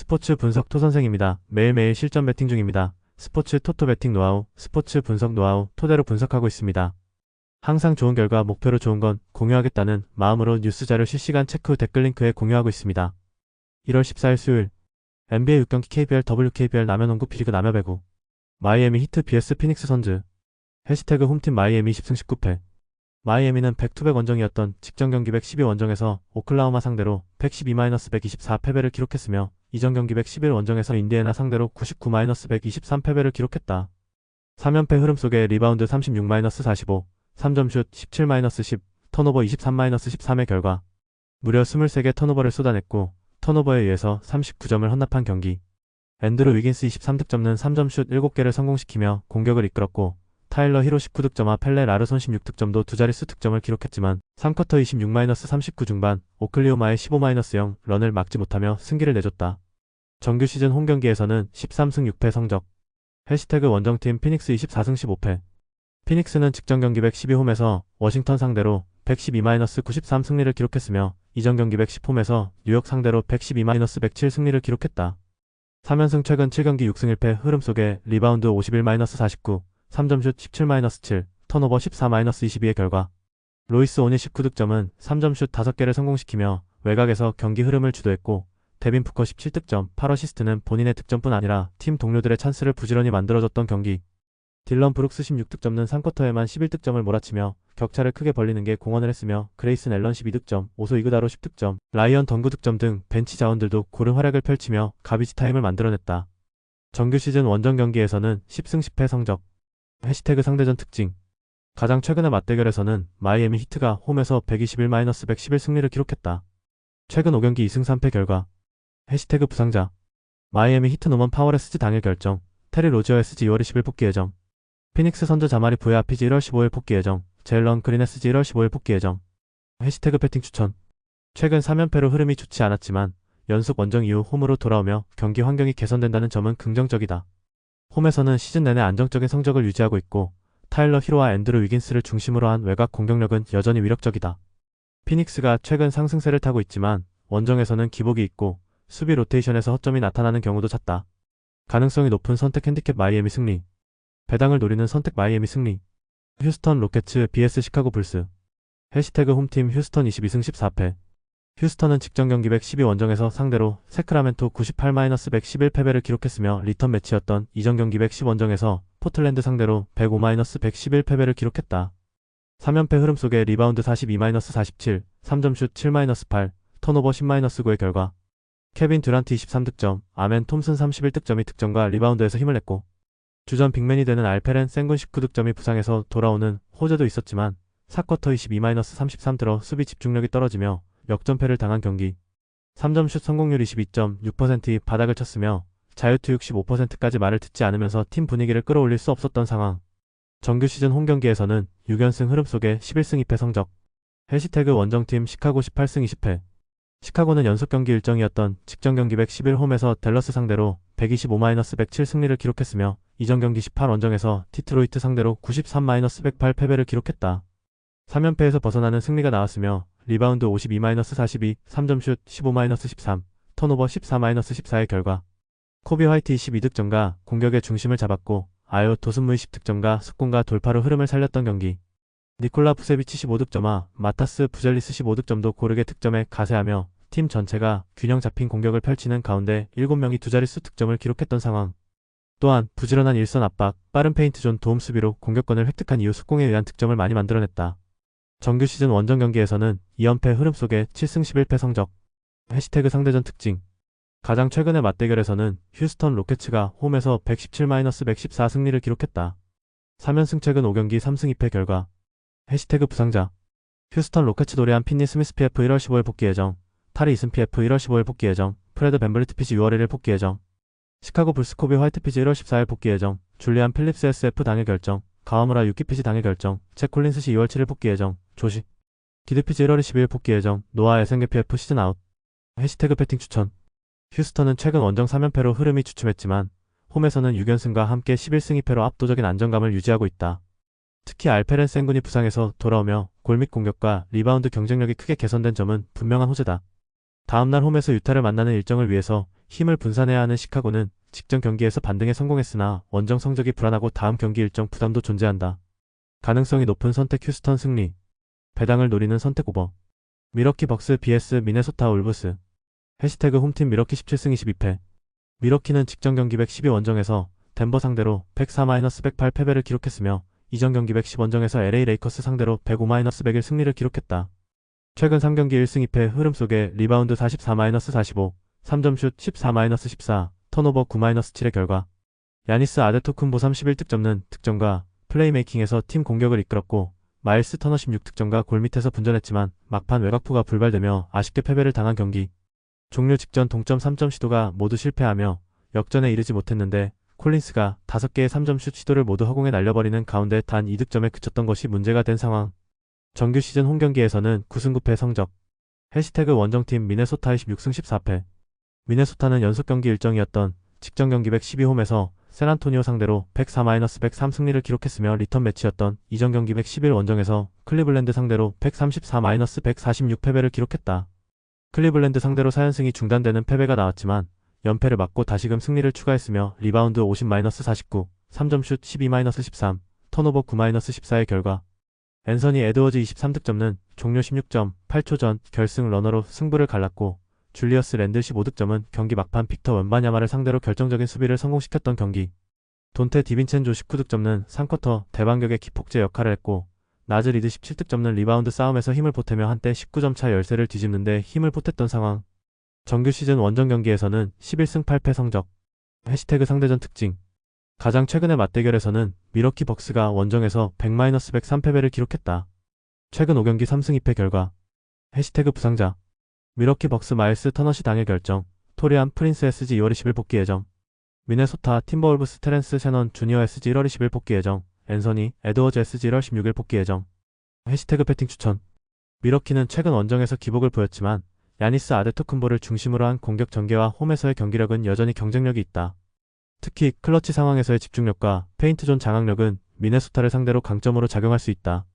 스포츠 분석 토선생입니다. 매일매일 실전 배팅 중입니다. 스포츠 토토 배팅 노하우, 스포츠 분석 노하우 토대로 분석하고 있습니다. 항상 좋은 결과 목표로 좋은 건 공유하겠다는 마음으로 뉴스 자료 실시간 체크 후 댓글 링크에 공유하고 있습니다. 1월 14일 수요일 NBA 6경기 KBL WKBL 남해농구 B리그 남여배구 마이애미 히트 vs 피닉스 선즈 해시태그 홈팀 마이애미 10승 19패 마이애미는 100투백 원정이었던 직전 경기 112 원정에서 오클라호마 상대로 112-124 패배를 기록했으며 이전 경기 111 원정에서 인디애나 상대로 99-123 패배를 기록했다. 3연패 흐름 속에 리바운드 36-45, 3점슛 17-10, 턴오버 23-13의 결과 무려 23개 턴오버를 쏟아냈고 턴오버에 의해서 39점을 헌납한 경기. 앤드루 위긴스 23득점는 3점슛 7개를 성공시키며 공격을 이끌었고 타일러 히로 19득점과 펠레 라르손 16득점도 두 자릿수 득점을 기록했지만 3쿼터 26-39 중반 오클리호마의 15-0 런을 막지 못하며 승기를 내줬다. 정규 시즌 홈경기에서는 13승 6패 성적. 해시태그 원정팀 피닉스 24승 15패 피닉스는 직전 경기 112홈에서 워싱턴 상대로 112-93 승리를 기록했으며 이전 경기 110홈에서 뉴욕 상대로 112-107 승리를 기록했다. 3연승 최근 7경기 6승 1패 흐름 속에 리바운드 51-49, 3점슛 17-7, 턴오버 14-22의 결과 로이스 오니 19득점은 3점슛 5개를 성공시키며 외곽에서 경기 흐름을 주도했고 데빈 부커 17득점, 8어시스트는 본인의 득점뿐 아니라 팀 동료들의 찬스를 부지런히 만들어줬던 경기. 딜런 브룩스 16득점는 3쿼터에만 11득점을 몰아치며 격차를 크게 벌리는 게 공헌을 했으며 그레이슨 앨런 12득점, 오소 이그다로 10득점, 라이언 덩구 득점 등 벤치 자원들도 고른 활약을 펼치며 가비지 타임을 만들어냈다. 정규 시즌 원정 경기에서는 10승 10패 성적. 해시태그 상대전 특징. 가장 최근의 맞대결에서는 마이애미 히트가 홈에서 121-111 승리를 기록했다. 최근 5경기 2승 3패 결과. 해시태그 부상자. 마이애미 히트 노먼 파월 SG 당일 결정. 테리 로지어 SG 2월 20일 복귀 예정. 피닉스 선즈 자마리 부에 아피지 1월 15일 복귀 예정. 제일런 그린 SG 1월 15일 복귀 예정. 해시태그 배팅 추천. 최근 3연패로 흐름이 좋지 않았지만 연속 원정 이후 홈으로 돌아오며 경기 환경이 개선된다는 점은 긍정적이다. 홈에서는 시즌 내내 안정적인 성적을 유지하고 있고 타일러 히로와 앤드루 위긴스를 중심으로 한 외곽 공격력은 여전히 위력적이다. 피닉스가 최근 상승세를 타고 있지만 원정에서는 기복이 있고 수비 로테이션에서 허점이 나타나는 경우도 잦다. 가능성이 높은 선택 핸디캡 마이애미 승리. 배당을 노리는 선택 마이애미 승리. 휴스턴 로켓츠 vs 시카고 불스. 해시태그 홈팀 휴스턴 22승 14패 휴스턴은 직전 경기 112 원정에서 상대로 세크라멘토 98-111 패배를 기록했으며 리턴 매치였던 이전 경기 110 원정에서 포틀랜드 상대로 105-111 패배를 기록했다. 3연패 흐름 속에 리바운드 42-47, 3점슛 7-8, 턴오버 10-9의 결과 케빈 듀란트 23득점, 아멘 톰슨 31득점이 득점과 리바운드에서 힘을 냈고 주전 빅맨이 되는 알페렌 센군 19득점이 부상에서 돌아오는 호재도 있었지만 4쿼터 22-33 들어 수비 집중력이 떨어지며 역전패를 당한 경기. 3점슛 성공률 22.6%이 바닥을 쳤으며 자유투 65%까지 말을 듣지 않으면서 팀 분위기를 끌어올릴 수 없었던 상황. 정규 시즌 홈경기에서는 6연승 흐름 속에 11승 2패 성적. 해시태그 원정팀 시카고 18승 20패 시카고는 연속 경기 일정이었던 직전 경기 111 홈에서 댈러스 상대로 125-107 승리를 기록했으며 이전 경기 18 원정에서 디트로이트 상대로 93-108 패배를 기록했다. 3연패에서 벗어나는 승리가 나왔으며 리바운드 52-42, 3점슛 15-13, 턴오버 14-14의 결과 코비 화이트 22득점과 공격의 중심을 잡았고 아요 도슨무 20득점과 속공과 돌파로 흐름을 살렸던 경기. 니콜라 부세비치 15득점과 마타스 부젤리스 15득점도 고르게 득점에 가세하며 팀 전체가 균형 잡힌 공격을 펼치는 가운데 7명이 두 자릿수 득점을 기록했던 상황. 또한 부지런한 일선 압박, 빠른 페인트존 도움 수비로 공격권을 획득한 이후 속공에 의한 득점을 많이 만들어냈다. 정규 시즌 원정 경기에서는 2연패 흐름 속에 7승 11패 성적. 해시태그 상대전 특징. 가장 최근의 맞대결에서는 휴스턴 로켓츠가 홈에서 117-114 승리를 기록했다. 3연승 최근 5경기 3승 2패 결과. 해시태그 부상자. 휴스턴 로켓츠 도레안 핀니 스미스 PF 1월 15일 복귀 예정. 타리 이슨 PF 1월 15일 복귀 예정. 프레드 벤블리트 피지 6월 1일 복귀 예정. 시카고 불스 코비 화이트 피지 1월 14일 복귀 예정. 줄리안 필립스 SF 당일 결정. 가와무라 유키 피지 당일 결정. 잭 콜린스 시 2월 7일 복귀 예정. 조시 기드 피지 1월 12일 복귀 예정. 노아 에센게 PF 시즌 아웃. 해시태그 배팅 추천. 휴스턴은 최근 원정 3연패로 흐름이 주춤했지만 홈에서는 6연승과 함께 11승 2패로 압도적인 안정감을 유지하고 있다. 특히 알페렌 센군이 부상에서 돌아오며 골밑 공격과 리바운드 경쟁력이 크게 개선된 점은 분명한 호재다. 다음날 홈에서 유타를 만나는 일정을 위해서 힘을 분산해야 하는 시카고는 직전 경기에서 반등에 성공했으나 원정 성적이 불안하고 다음 경기 일정 부담도 존재한다. 가능성이 높은 선택 휴스턴 승리. 배당을 노리는 선택 오버. 미러키 벅스 vs 미네소타 울브스. 해시태그 홈팀 미러키 17승 22패. 미러키는 직전 경기 112 원정에서 덴버 상대로 104-108 패배를 기록했으며 이전 경기 110 원정에서 LA 레이커스 상대로 105-101 승리를 기록했다. 최근 3경기 1승 2패 흐름 속에 리바운드 44-45, 3점슛 14-14, 턴오버 9-7의 결과 야니스 아데토쿤보 31득점는 득점과 플레이메이킹에서 팀 공격을 이끌었고 마일스 터너 16득점과 골 밑에서 분전했지만 막판 외곽포가 불발되며 아쉽게 패배를 당한 경기. 종료 직전 동점 3점 시도가 모두 실패하며 역전에 이르지 못했는데 콜린스가 5개의 3점슛 시도를 모두 허공에 날려버리는 가운데 단 2득점에 그쳤던 것이 문제가 된 상황. 정규 시즌 홈경기에서는 9승 9패 성적. 해시태그 원정팀 미네소타 26승 14패. 미네소타는 연속 경기 일정이었던 직전 경기 112홈에서 샌안토니오 상대로 104-103 승리를 기록했으며 리턴 매치였던 이전 경기 111 원정에서 클리블랜드 상대로 134-146 패배를 기록했다. 클리블랜드 상대로 4연승이 중단되는 패배가 나왔지만 연패를 막고 다시금 승리를 추가했으며 리바운드 50-49, 3점슛 12-13, 턴오버 9-14의 결과 앤서니 에드워즈 23득점는 종료 16점, 8초 전 결승 러너로 승부를 갈랐고 줄리어스 랜들 15득점은 경기 막판 빅터 웬바냐마를 상대로 결정적인 수비를 성공시켰던 경기. 돈테 디빈첸조 19득점는 3쿼터 대반격의 기폭제 역할을 했고 나즈 리드 17득점는 리바운드 싸움에서 힘을 보태며 한때 19점 차 열세를 뒤집는데 힘을 보탰던 상황. 정규 시즌 원정 경기에서는 11승 8패 성적. 해시태그 상대전 특징. 가장 최근의 맞대결에서는 미러키 벅스가 원정에서 100-103 패배를 기록했다. 최근 5경기 3승 2패 결과. 해시태그 부상자. 미러키 벅스 마일스 터너시 당일 결정. 토리안 프린스 SG 2월 20일 복귀 예정. 미네소타 팀버울브스 테렌스 셰넌 주니어 SG 1월 20일 복귀 예정. 앤서니 에드워즈 SG 1월 16일 복귀 예정. 해시태그 배팅 추천. 미러키는 최근 원정에서 기복을 보였지만 야니스 아데토쿤보를 중심으로 한 공격 전개와 홈에서의 경기력은 여전히 경쟁력이 있다. 특히 클러치 상황에서의 집중력과 페인트존 장악력은 미네소타를 상대로 강점으로 작용할 수 있다.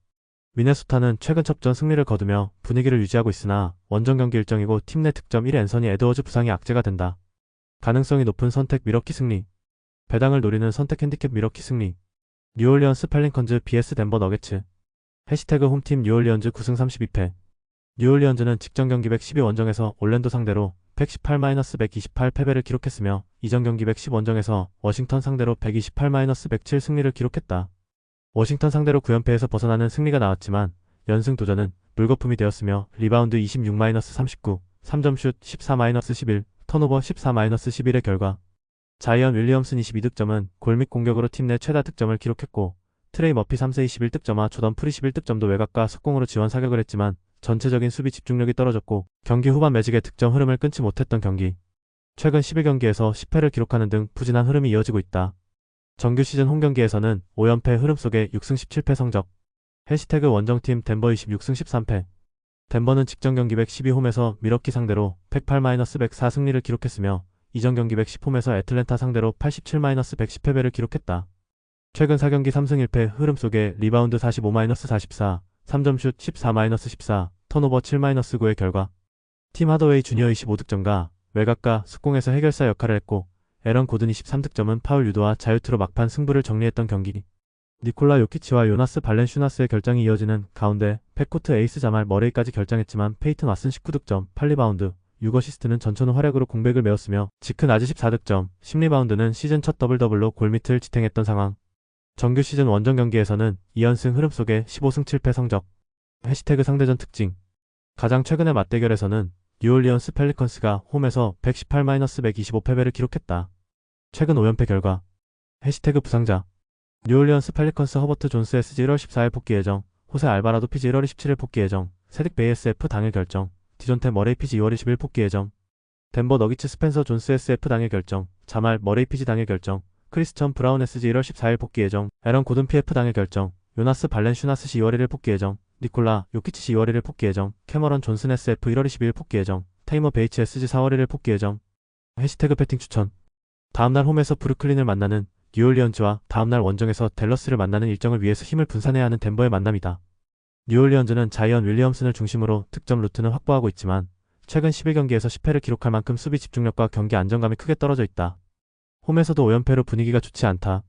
미네소타는 최근 첩전 승리를 거두며 분위기를 유지하고 있으나 원정 경기 일정이고 팀 내 득점 1 앤서니 에드워즈 부상이 악재가 된다. 가능성이 높은 선택 미러키 승리. 배당을 노리는 선택 핸디캡 미러키 승리. 뉴올리언스 펠링컨즈 vs 덴버 너게츠. 해시태그 홈팀 뉴올리언즈 9승 32패. 뉴올리언즈는 직전 경기 112 원정에서 올랜도 상대로 118-128 패배를 기록했으며 이전 경기 110 원정에서 워싱턴 상대로 128-107 승리를 기록했다. 워싱턴 상대로 9연패에서 벗어나는 승리가 나왔지만 연승 도전은 물거품이 되었으며 리바운드 26-39, 3점슛 14-11, 턴오버 14-11의 결과 자이언 윌리엄슨 22득점은 골 및 공격으로 팀 내 최다 득점을 기록했고 트레이 머피 3세 21득점과 조던 프리 11득점도 외곽과 속공으로 지원 사격을 했지만 전체적인 수비 집중력이 떨어졌고 경기 후반 매직의 득점 흐름을 끊지 못했던 경기. 최근 11경기에서 10패를 기록하는 등 부진한 흐름이 이어지고 있다. 정규 시즌 홈경기에서는 5연패 흐름 속에 6승 17패 성적. 해시태그 원정팀 덴버 26승 13패. 덴버는 직전 경기 112홈에서 미러키 상대로 108-104 승리를 기록했으며 이전 경기 110홈에서 애틀랜타 상대로 87-110 패배를 기록했다. 최근 4경기 3승 1패 흐름 속에 리바운드 45-44, 3점슛 14-14, 턴오버 7-9의 결과 팀 하더웨이 주니어 25득점과 외곽과 속공에서 해결사 역할을 했고 에런 고든 23득점은 파울 유도와 자유투로 막판 승부를 정리했던 경기. 니콜라 요키치와 요나스 발렌슈나스의 결장이 이어지는 가운데 백코트 에이스 자말 머레이까지 결장했지만 페이튼 왓슨 19득점, 8리바운드, 6어시스트는 전천후 활약으로 공백을 메웠으며 지크 나즈 14득점, 10리바운드는 시즌 첫 더블더블로 골밑을 지탱했던 상황. 정규 시즌 원정 경기에서는 2연승 흐름 속에 15승 7패 성적. 해시태그 상대전 특징. 가장 최근의 맞대결에서는 뉴올리언스 펠리컨스가 홈에서 118-125 패배를 기록했다. 최근 5연패 결과. 해시태그 부상자. 뉴올리언스 펠리컨스 허버트 존스 SG 1월 14일 복귀 예정. 호세 알바라도 피지 1월 27일 복귀 예정. 세딕 베이 SF 당일 결정. 디존테 머레이 피지 2월 20일 복귀 예정. 덴버 너기츠 스펜서 존스 SF 당일 결정. 자말 머레이 피지 당일 결정. 크리스천 브라운 SG 1월 14일 복귀 예정. 에런 고든 PF 당일 결정. 요나스 발렌슈나스 시 2월 1일 복귀 예정. 니콜라 요키치 시 2월 1일 복귀 예정. 캐머런 존슨 SF 1월 22일 복귀 예정. 테이머 베이츠 SG 4월 1일 복귀 예정. 해시태그 배팅 추천. 다음날 홈에서 브루클린을 만나는 뉴올리언즈와 다음날 원정에서 댈러스를 만나는 일정을 위해서 힘을 분산해야 하는 덴버의 만남이다. 뉴올리언즈는 자이언 윌리엄슨을 중심으로 득점 루트는 확보하고 있지만 최근 11경기에서 10패를 기록할 만큼 수비 집중력과 경기 안정감이 크게 떨어져 있다. 홈에서도 5연패로 분위기가 좋지 않다.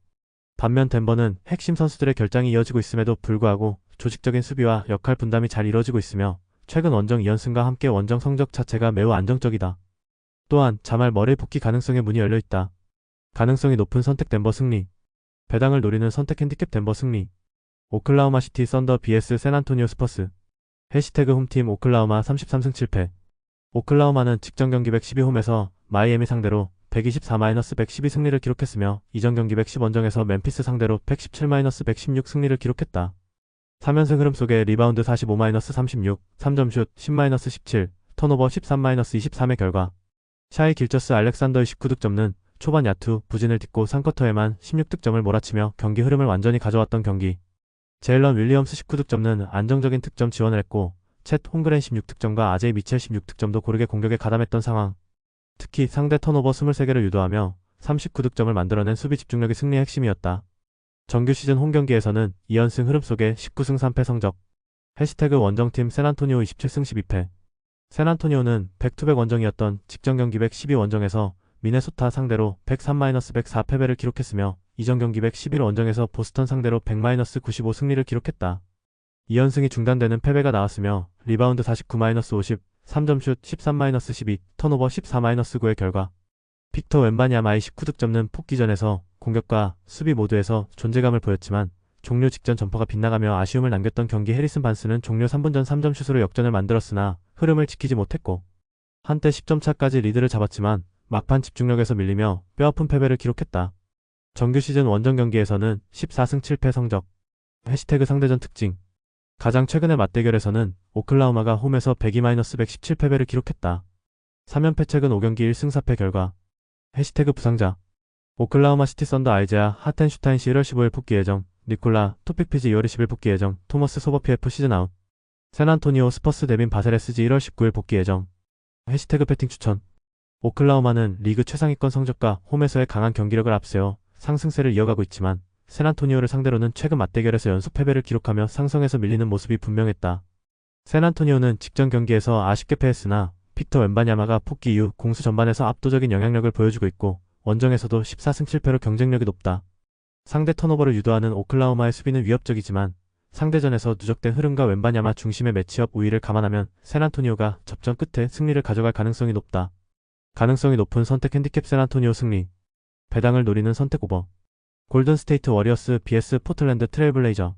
반면 덴버는 핵심 선수들의 결장이 이어지고 있음에도 불구하고 조직적인 수비와 역할 분담이 잘 이뤄지고 있으며 최근 원정 2연승과 함께 원정 성적 자체가 매우 안정적이다. 또한 자말 머레이 복귀 가능성의 문이 열려 있다. 가능성이 높은 선택 덴버 승리. 배당을 노리는 선택 핸디캡 덴버 승리. 오클라호마 시티 썬더 vs 샌안토니오 스퍼스. 해시태그 홈팀 오클라호마 33승 7패. 오클라호마는 직전 경기 112홈에서 마이애미 상대로 124-112 승리를 기록했으며 이전 경기 110원정에서 멤피스 상대로 117-116 승리를 기록했다. 3연승 흐름 속에 리바운드 45-36, 3점슛 10-17, 턴오버 13-23의 결과 샤이 길저스 알렉산더의 19득점는 초반 야투, 부진을 딛고 3쿼터에만 16득점을 몰아치며 경기 흐름을 완전히 가져왔던 경기. 제일런 윌리엄스 19득점는 안정적인 득점 지원을 했고 챗 홈그렌 16득점과 아제이 미첼 16득점도 고르게 공격에 가담했던 상황. 특히 상대 턴오버 23개를 유도하며 39득점을 만들어낸 수비 집중력이 승리의 핵심이었다. 정규 시즌 홈경기에서는 2연승 흐름 속에 19승 3패 성적. 해시태그 원정팀 샌안토니오 27승 12패. 샌안토니오는 백투백 원정이었던 직전 경기 112원정에서 미네소타 상대로 103-104 패배를 기록했으며 이전 경기 111원정에서 보스턴 상대로 100-95 승리를 기록했다. 2연승이 중단되는 패배가 나왔으며 리바운드 49-50, 3점슛 13-12, 턴오버 14-9의 결과 빅터 웬바냐마의 19득점는 폭기전에서 공격과 수비 모두에서 존재감을 보였지만 종료 직전 점퍼가 빗나가며 아쉬움을 남겼던 경기 해리슨 반스는 종료 3분 전 3점슛으로 역전을 만들었으나 흐름을 지키지 못했고 한때 10점 차까지 리드를 잡았지만 막판 집중력에서 밀리며 뼈아픈 패배를 기록했다. 정규 시즌 원정 경기에서는 14승 7패 성적. 해시태그 상대전 특징. 가장 최근의 맞대결에서는 오클라호마가 홈에서 102-117 패배를 기록했다. 3연패 최근 5경기 1승 4패 결과. 해시태그 부상자. 오클라호마 시티 썬더 아이제아 하텐슈타인시 1월 15일 복귀 예정. 니콜라 토픽피지 2월 20일 복귀 예정. 토머스 소버피에프 시즌 아웃. 샌안토니오 스퍼스 데빈 바셀레스지 1월 19일 복귀 예정. 해시태그 배팅 추천. 오클라호마는 리그 최상위권 성적과 홈에서의 강한 경기력을 앞세워 상승세를 이어가고 있지만 샌안토니오를 상대로는 최근 맞대결에서 연속 패배를 기록하며 상성에서 밀리는 모습이 분명했다. 샌안토니오는 직전 경기에서 아쉽게 패했으나 빅터 웬바냐마가 복귀 이후 공수 전반에서 압도적인 영향력을 보여주고 있고 원정에서도 14승 7패로 경쟁력이 높다. 상대 턴오버를 유도하는 오클라호마의 수비는 위협적이지만 상대전에서 누적된 흐름과 웬바냐마 중심의 매치업 우위를 감안하면 샌안토니오가 접전 끝에 승리를 가져갈 가능성이 높다. 가능성이 높은 선택 핸디캡 샌안토니오 승리. 배당을 노리는 선택 오버. 골든스테이트 워리어스 vs 포틀랜드 트레일블레이저.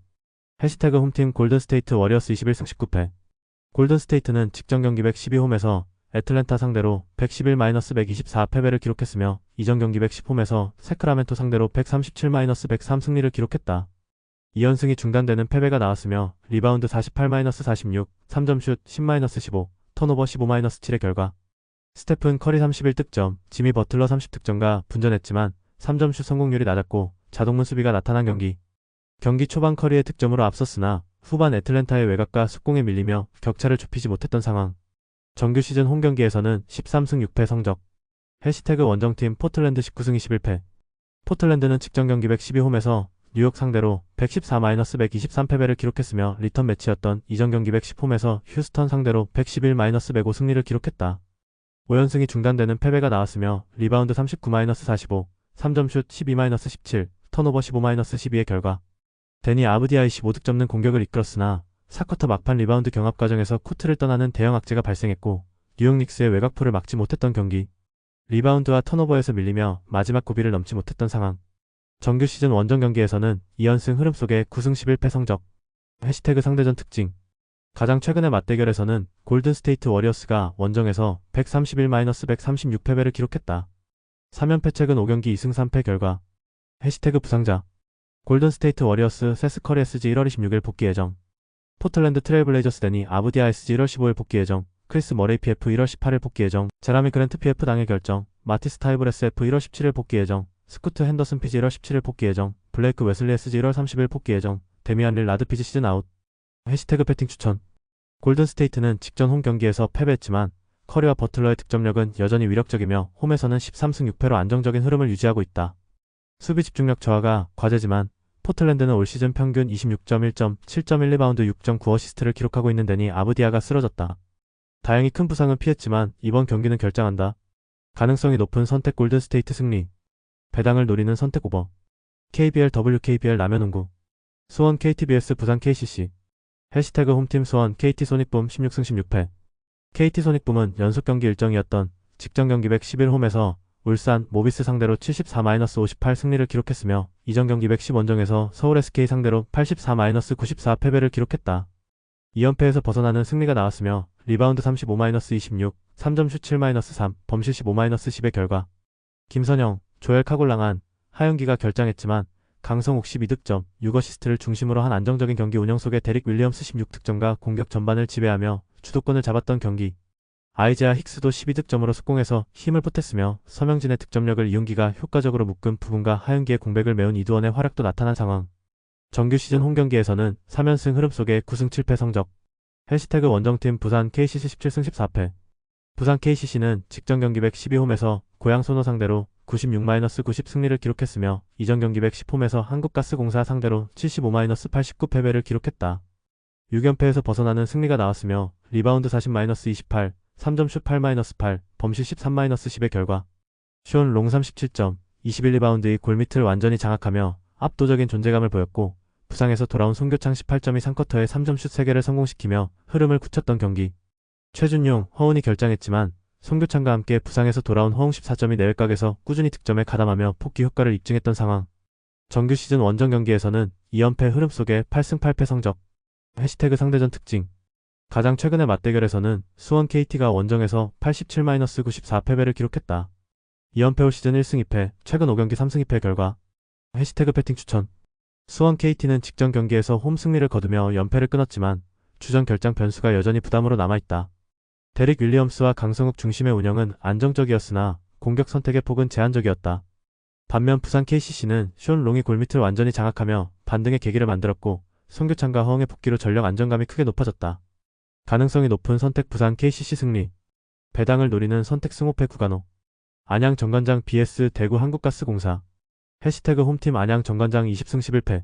해시태그 홈팀 골든스테이트 워리어스 21승 19패. 골든스테이트는 직전 경기 112홈에서 애틀랜타 상대로 111-124 패배를 기록했으며 이전 경기 110홈에서 세크라멘토 상대로 137-103 승리를 기록했다. 2연승이 중단되는 패배가 나왔으며 리바운드 48-46, 3점슛 10-15, 턴오버 15-7의 결과 스테픈 커리 31득점, 지미 버틀러 30득점과 분전했지만 3점슛 성공률이 낮았고 자동문 수비가 나타난 경기. 경기 초반 커리의 득점으로 앞섰으나 후반 애틀랜타의 외곽과 속공에 밀리며 격차를 좁히지 못했던 상황. 정규 시즌 홈경기에서는 13승 6패 성적. 해시태그 원정팀 포틀랜드 19승 21패. 포틀랜드는 직전 경기 112홈에서 뉴욕 상대로 114-123 패배를 기록했으며 리턴 매치였던 이전 경기 110홈에서 휴스턴 상대로 111-105 승리를 기록했다. 5연승이 중단되는 패배가 나왔으며 리바운드 39-45, 3점슛 12-17, 턴오버 15-12의 결과 데니 아브디아의 15득점는 공격을 이끌었으나 4쿼터 막판 리바운드 경합 과정에서 코트를 떠나는 대형 악재가 발생했고 뉴욕 닉스의 외곽포를 막지 못했던 경기. 리바운드와 턴오버에서 밀리며 마지막 고비를 넘지 못했던 상황. 정규 시즌 원정 경기에서는 2연승 흐름 속에 9승 11패 성적. 해시태그 상대전 특징. 가장 최근의 맞대결에서는 골든스테이트 워리어스가 원정에서 131-136 패배를 기록했다. 3연패 최근 5경기 2승 3패 결과. 해시태그 부상자. 골든스테이트 워리어스 세스 커리 SG 1월 26일 복귀 예정. 포틀랜드 트레일블레이저스 데니 아브디아 SG 1월 15일 복귀 예정. 크리스 머레이 PF 1월 18일 복귀 예정. 제라미 그랜트 PF 당일 결정. 마티스 타이블 SF 1월 17일 복귀 예정. 스쿠트 핸더슨 PG 1월 17일 복귀 예정. 블레이크 웨슬리 SG 1월 30일 복귀 예정. 데미안 릴 라드 PG 시즌 아웃. 해시태그 배팅 추천. 골든스테이트는 직전 홈 경기에서 패배했지만 커리와 버틀러의 득점력은 여전히 위력적이며 홈에서는 13승 6패로 안정적인 흐름을 유지하고 있다. 수비 집중력 저하가 과제지만 포틀랜드는 올 시즌 평균 26.1점, 7.1 리바운드, 6.9 어시스트를 기록하고 있는 데니 아브디아가 쓰러졌다. 다행히 큰 부상은 피했지만 이번 경기는 결장한다. 가능성이 높은 선택 골든스테이트 승리. 배당을 노리는 선택 오버. KBL WKBL 라면농구. 수원 KTBS 부산 KCC. 해시태그 홈팀 수원 KT 소닉붐 16승 16패. KT 소닉붐은 연속 경기 일정이었던 직전 경기 111홈에서 울산 모비스 상대로 74-58 승리를 기록했으며 이전 경기 110원정에서 서울 SK 상대로 84-94 패배를 기록했다. 2연패에서 벗어나는 승리가 나왔으며 리바운드 35-26, 3점 슛 7-3, 범실 15-10의 결과. 김선영, 조엘 카골랑한, 하윤기가 결장했지만 강성욱 12득점, 6어시스트를 중심으로 한 안정적인 경기 운영 속에 데릭 윌리엄스 16득점과 공격 전반을 지배하며 주도권을 잡았던 경기. 아이제아 힉스도 12득점으로 속공해서 힘을 보탰으며 서명진의 득점력을 이윤기가 효과적으로 묶은 부분과 하윤기의 공백을 메운 이두원의 활약도 나타난 상황. 정규 시즌 홈경기에서는 3연승 흐름 속에 9승 7패 성적. 해시태그 원정팀 부산 KCC 17승 14패. 부산 KCC는 직전 경기 112홈에서 고양 소노 상대로 96-90 승리를 기록했으며 이전 경기 110홈에서 한국가스공사 상대로 75-89 패배를 기록했다. 6연패에서 벗어나는 승리가 나왔으며 리바운드 40-28, 3점 슛 8-8, 범실 13-10의 결과. 숀 롱 37점, 21리바운드의 골밑을 완전히 장악하며 압도적인 존재감을 보였고 부상에서 돌아온 송교창 18점이 3쿼터에 3점 슛 3개를 성공시키며 흐름을 굳혔던 경기. 최준용, 허운이 결장했지만 송교창과 함께 부상에서 돌아온 허웅 14점이 내외곽에서 꾸준히 득점에 가담하며 폭기 효과를 입증했던 상황. 정규 시즌 원정 경기에서는 2연패 흐름 속에 8승 8패 성적. 해시태그 상대전 특징. 가장 최근의 맞대결에서는 수원 KT가 원정에서 87-94 패배를 기록했다. 2연패 올 시즌 1승 2패, 최근 5경기 3승 2패 결과. 해시태그 배팅 추천. 수원 KT는 직전 경기에서 홈 승리를 거두며 연패를 끊었지만 주전 결장 변수가 여전히 부담으로 남아있다. 데릭 윌리엄스와 강성욱 중심의 운영은 안정적이었으나 공격 선택의 폭은 제한적이었다. 반면 부산 KCC는 숀 롱이 골밑을 완전히 장악하며 반등의 계기를 만들었고 송교창과 허웅의 복귀로 전력 안정감이 크게 높아졌다. 가능성이 높은 선택 부산 KCC 승리. 배당을 노리는 선택 승호패 구간호. 안양 정관장 vs 대구 한국가스공사. 해시태그 홈팀 안양 정관장 20승 11패.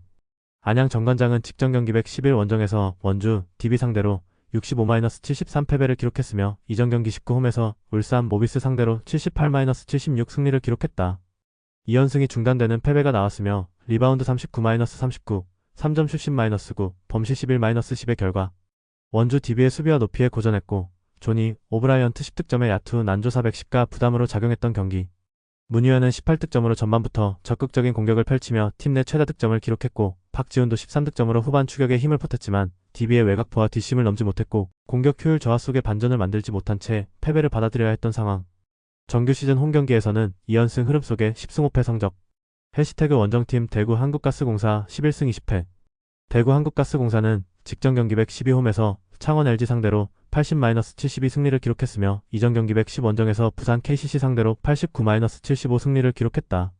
안양 정관장은 직전 경기 111 원정에서 원주 DB 상대로 65-73 패배를 기록했으며 이전 경기 19홈에서 울산 모비스 상대로 78-76 승리를 기록했다. 2연승이 중단되는 패배가 나왔으며 리바운드 39-39, 3점 슛 10-9, 범실 11-10의 결과. 원주 DB의 수비와 높이에 고전했고 조니 오브라이언트 10득점의 야투 난조 410가 부담으로 작용했던 경기. 문유현은 18득점으로 전반부터 적극적인 공격을 펼치며 팀 내 최다 득점을 기록했고 박지훈도 13득점으로 후반 추격에 힘을 보탰지만 DB의 외곽포와 뒷심을 넘지 못했고 공격 효율 저하 속에 반전을 만들지 못한 채 패배를 받아들여야 했던 상황. 정규 시즌 홈경기에서는 2연승 흐름 속에 10승 5패 성적. 해시태그 원정팀 대구 한국가스공사 11승 20패. 대구 한국가스공사는 직전 경기 112홈에서 창원 LG 상대로 80-72 승리를 기록했으며 이전 경기 110 원정에서 부산 KCC 상대로 89-75 승리를 기록했다.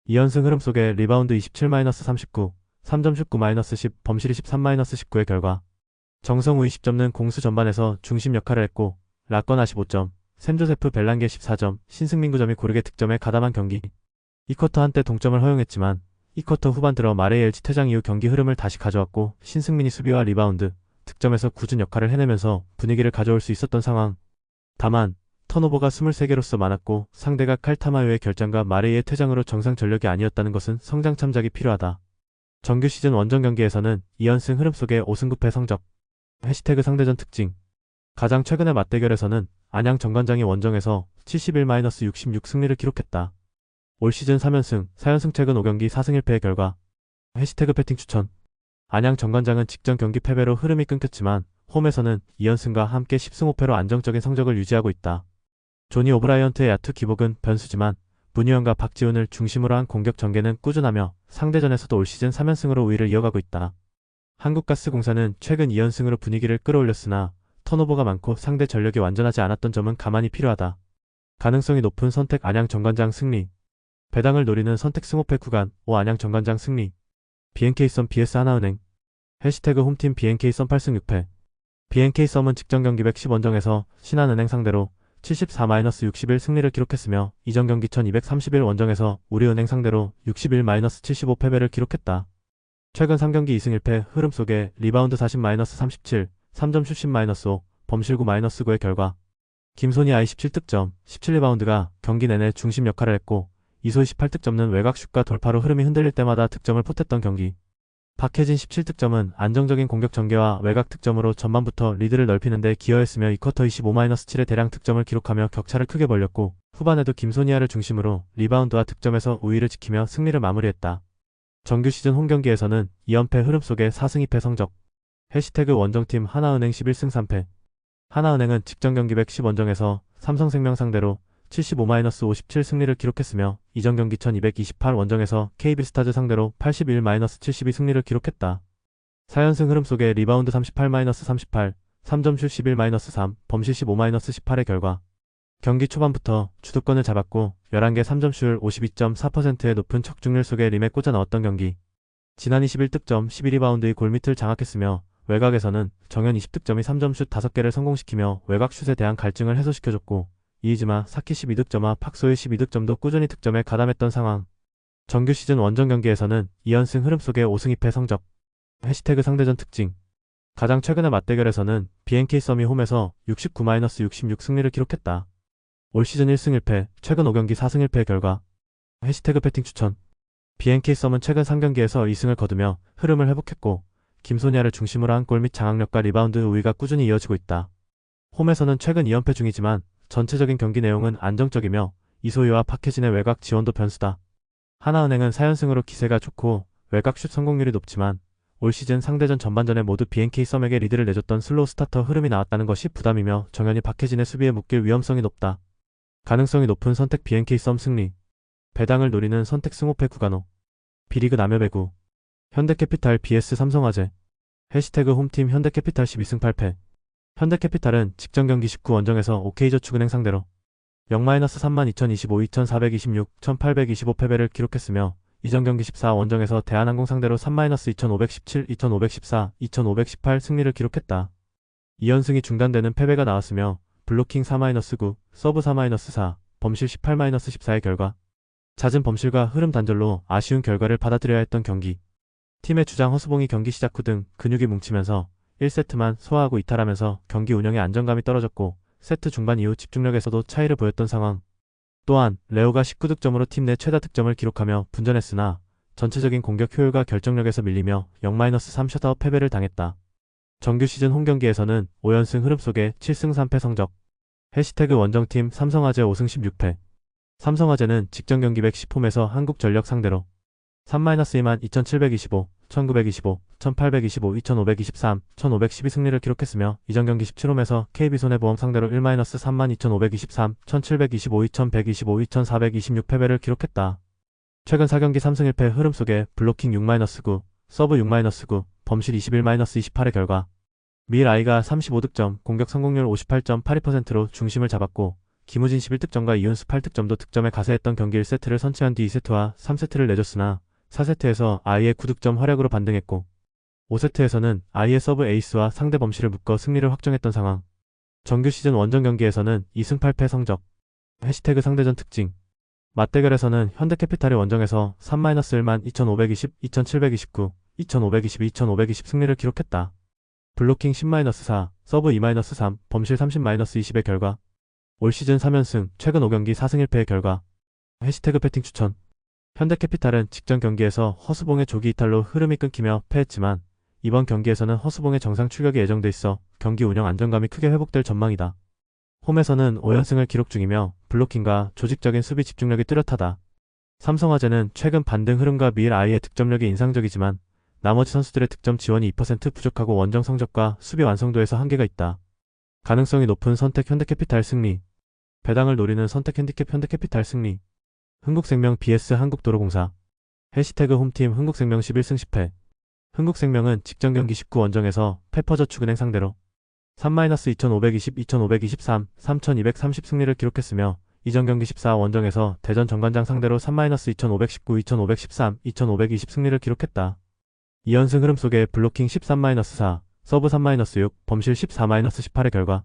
2연승 흐름 속에 리바운드 27-39, 3점 슛 9-10, 범실이 13-19의 결과. 정성우 20점는 공수 전반에서 중심 역할을 했고 라건 15점, 샘조세프 벨란게 14점, 신승민 9점이 고르게 득점에 가담한 경기. 2쿼터 한때 동점을 허용했지만 2쿼터 후반 들어 마레이 LG 퇴장 이후 경기 흐름을 다시 가져왔고 신승민이 수비와 리바운드, 득점에서 굳은 역할을 해내면서 분위기를 가져올 수 있었던 상황. 다만 턴오버가 23개로서 많았고 상대가 칼타마요의 결장과 마레이의 퇴장으로 정상 전력이 아니었다는 것은 성장 참작이 필요하다. 정규 시즌 원정 경기에서는 2연승 흐름 속에 5승 9패 성적. 해시태그 상대전 특징. 가장 최근의 맞대결에서는 안양 정관장이 원정에서 71-66 승리를 기록했다. 올 시즌 3연승, 4연승 최근 5경기 4승 1패의 결과. 해시태그 배팅 추천. 안양 정관장은 직전 경기 패배로 흐름이 끊겼지만 홈에서는 2연승과 함께 10승 5패로 안정적인 성적을 유지하고 있다. 조니 오브라이언트의 야투 기복은 변수지만 문유현과 박지훈을 중심으로 한 공격 전개는 꾸준하며 상대전에서도 올 시즌 3연승으로 우위를 이어가고 있다. 한국가스공사는 최근 2연승으로 분위기를 끌어올렸으나 턴오버가 많고 상대 전력이 완전하지 않았던 점은 감안이 필요하다. 가능성이 높은 선택 안양 정관장 승리. 배당을 노리는 선택 승호패 구간 5 안양 정관장 승리. BNK썸 BS 하나은행. 해시태그 홈팀 BNK썸 8승 6패. BNK썸은 직전 경기 110 원정에서 신한은행 상대로 74-61 승리를 기록했으며 이전 경기 1231 원정에서 우리은행 상대로 61-75 패배를 기록했다. 최근 3경기 2승 1패 흐름 속에 리바운드 40-37, 3점 슛 10-5, 범실 9-9의 결과 김손이 아이 17득점, 17리바운드가 경기 내내 중심 역할을 했고 이소희 18득점은 외곽슛과 돌파로 흐름이 흔들릴 때마다 득점을 포했던 경기. 박혜진 17득점은 안정적인 공격 전개와 외곽 득점으로 전반부터 리드를 넓히는 데 기여했으며 2쿼터 25-7의 대량 득점을 기록하며 격차를 크게 벌렸고 후반에도 김소니아를 중심으로 리바운드와 득점에서 우위를 지키며 승리를 마무리했다. 정규 시즌 홈경기에서는 2연패 흐름 속에 4승 2패 성적. 해시태그 원정팀 하나은행 11승 3패. 하나은행은 직전 경기 110원정에서 삼성생명 상대로 75-57 승리를 기록했으며 이전 경기 1228원정에서 KB스타즈 상대로 81-72 승리를 기록했다. 4연승 흐름 속에 리바운드 38-38, 3점슛 11-3, 범실 15-18의 결과 경기 초반부터 주도권을 잡았고 11개 3점슛 52.4%의 높은 척중률 속에 림에 꽂아 넣었던 경기. 지난 21득점 12리바운드의 골밑을 장악했으며 외곽에서는 정현 20득점이 3점슛 5개를 성공시키며 외곽슛에 대한 갈증을 해소시켜줬고 이이즈마, 사키 12득점과 팍소의 12득점도 꾸준히 득점에 가담했던 상황. 정규 시즌 원정 경기에서는 2연승 흐름 속에 5승 2패 성적. 해시태그 상대전 특징. 가장 최근의 맞대결에서는 BNK 썸이 홈에서 69-66 승리를 기록했다. 올 시즌 1승 1패, 최근 5경기 4승 1패의 결과. 해시태그 배팅 추천. BNK 썸은 최근 3경기에서 2승을 거두며 흐름을 회복했고 김소니아를 중심으로 한 골 및 장악력과 리바운드 우위가 꾸준히 이어지고 있다. 홈에서는 최근 2연패 중이지만 전체적인 경기 내용은 안정적이며 이소희와 박혜진의 외곽 지원도 변수다. 하나은행은 4연승으로 기세가 좋고 외곽 슛 성공률이 높지만 올 시즌 상대전 전반전에 모두 BNK 썸에게 리드를 내줬던 슬로우 스타터 흐름이 나왔다는 것이 부담이며 정현이 박혜진의 수비에 묶일 위험성이 높다. 가능성이 높은 선택 BNK 썸 승리. 배당을 노리는 선택 승호패 구간호. B리그 남여배구. 현대캐피탈 vs 삼성화재. 해시태그 홈팀 현대캐피탈 12승 8패. 현대캐피탈은 직전 경기 19원정에서 OK저축은행 상대로 0-32,025, 2,426, 1,825 패배를 기록했으며 이전 경기 14원정에서 대한항공 상대로 3-2,517, 2,514, 2,518 승리를 기록했다. 2연승이 중단되는 패배가 나왔으며 블로킹 4-9, 서브 4-4, 범실 18-14의 결과 잦은 범실과 흐름 단절로 아쉬운 결과를 받아들여야 했던 경기. 팀의 주장 허수봉이 경기 시작 후 등 근육이 뭉치면서 1세트만 소화하고 이탈하면서 경기 운영에 안정감이 떨어졌고 세트 중반 이후 집중력에서도 차이를 보였던 상황. 또한 레오가 19득점으로 팀 내 최다 득점을 기록하며 분전했으나 전체적인 공격 효율과 결정력에서 밀리며 0-3 셧아웃 패배를 당했다. 정규 시즌 홈경기에서는 5연승 흐름 속에 7승 3패 성적. 해시태그 원정팀 삼성화재 5승 16패. 삼성화재는 직전 경기 110홈에서 한국전력 상대로 3-2만 2,725, 1,925, 1,825, 2,523, 1,512 승리를 기록했으며 이전 경기 17홈에서 KB손해보험 상대로 1-3만 2,523, 1,725, 2,125, 2,426 패배를 기록했다. 최근 4경기 3승 1패 흐름 속에 블로킹 6-9, 서브 6-9, 범실 21-28의 결과 밀아이가 35득점, 공격 성공률 58.82%로 중심을 잡았고 김우진 11득점과 이윤수 8득점도 득점에 가세했던 경기 1세트를 선취한 뒤 2세트와 3세트를 내줬으나 4세트에서 아이의 9득점 활약으로 반등했고 5세트에서는 아이의 서브 에이스와 상대 범실을 묶어 승리를 확정했던 상황. 정규 시즌 원정 경기에서는 2승 8패 성적. 해시태그 상대전 특징. 맞대결에서는 현대캐피탈이 원정에서 3-1만 2,520, 2,729, 2,522, 2,520 승리를 기록했다. 블로킹 10-4, 서브 2-3, 범실 30-20의 결과 올 시즌 3연승, 최근 5경기 4승 1패의 결과. 해시태그 배팅 추천. 현대캐피탈은 직전 경기에서 허수봉의 조기 이탈로 흐름이 끊기며 패했지만 이번 경기에서는 허수봉의 정상 출격이 예정돼 있어 경기 운영 안정감이 크게 회복될 전망이다. 홈에서는 5연승을 기록 중이며 블로킹과 조직적인 수비 집중력이 뚜렷하다. 삼성화재는 최근 반등 흐름과 밀아이의 득점력이 인상적이지만 나머지 선수들의 득점 지원이 2% 부족하고 원정 성적과 수비 완성도에서 한계가 있다. 가능성이 높은 선택 현대캐피탈 승리. 배당을 노리는 선택 핸디캡 현대캐피탈 승리. 흥국생명 vs 한국도로공사. 해시태그 홈팀 흥국생명 11승 10패. 흥국생명은 직전 경기 19원정에서 페퍼저축은행 상대로 3-2,520, 2,523, 3,230 승리를 기록했으며 이전 경기 14원정에서 대전 정관장 상대로 3-2,519, 2,513, 2,520 승리를 기록했다. 2연승 흐름 속에 블로킹 13-4, 서브 3-6, 범실 14-18의 결과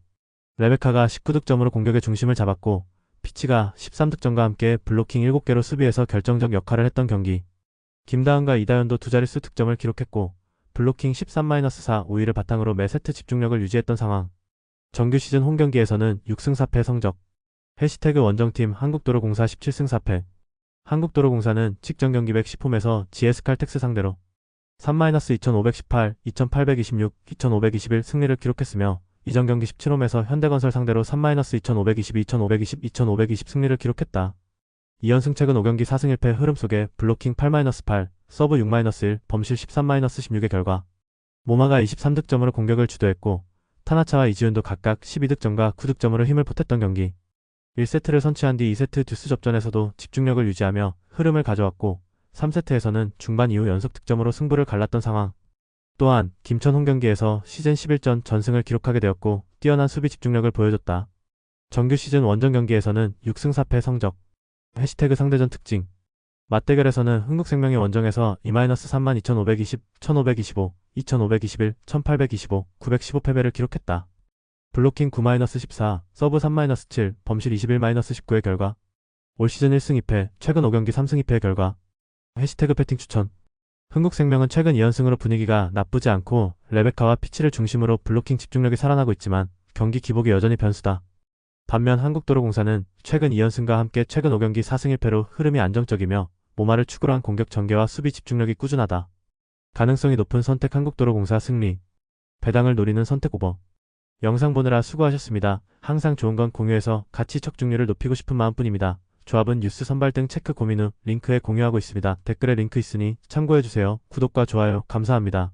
레베카가 19득점으로 공격의 중심을 잡았고 피치가 13득점과 함께 블로킹 7개로 수비에서 결정적 역할을 했던 경기. 김다은과 이다현도 두 자릿수 득점을 기록했고 블로킹 13-4 우위를 바탕으로 매 세트 집중력을 유지했던 상황. 정규 시즌 홈 경기에서는 6승 4패 성적. 해시태그 원정팀 한국도로공사 17승 4패. 한국도로공사는 직전 경기 110홈에서 GS칼텍스 상대로 3-2518, 2826, 2521 승리를 기록했으며 이전 경기 17홈에서 현대건설 상대로 3-2522, 2520, 2520 승리를 기록했다. 2연승 최근 5경기 4승 1패 흐름 속에 블로킹 8-8, 서브 6-1, 범실 13-16의 결과 모마가 23득점으로 공격을 주도했고 타나차와 이지훈도 각각 12득점과 9득점으로 힘을 보탰던 경기. 1세트를 선취한 뒤 2세트 듀스 접전에서도 집중력을 유지하며 흐름을 가져왔고 3세트에서는 중반 이후 연속 득점으로 승부를 갈랐던 상황. 또한 김천 홈 경기에서 시즌 11전 전승을 기록하게 되었고 뛰어난 수비 집중력을 보여줬다. 정규 시즌 원정 경기에서는 6승 4패 성적. 해시태그 상대전 특징. 맞대결에서는 흥국생명의 원정에서 2-32,520, 1525, 2521, 1825, 915 패배를 기록했다. 블로킹 9-14, 서브 3-7, 범실 21-19의 결과 올 시즌 1승 2패, 최근 5경기 3승 2패의 결과. 해시태그 패팅 추천. 흥국생명은 최근 2연승으로 분위기가 나쁘지 않고 레베카와 피치를 중심으로 블로킹 집중력이 살아나고 있지만 경기 기복이 여전히 변수다. 반면 한국도로공사는 최근 2연승과 함께 최근 5경기 4승 1패로 흐름이 안정적이며 모마를 축으로 한 공격 전개와 수비 집중력이 꾸준하다. 가능성이 높은 선택 한국도로공사 승리. 배당을 노리는 선택 오버. 영상 보느라 수고하셨습니다. 항상 좋은 건 공유해서 같이 척중률을 높이고 싶은 마음뿐입니다. 조합은 뉴스 선발 등 체크 고민 후 링크에 공유하고 있습니다. 댓글에 링크 있으니 참고해주세요. 구독과 좋아요 감사합니다.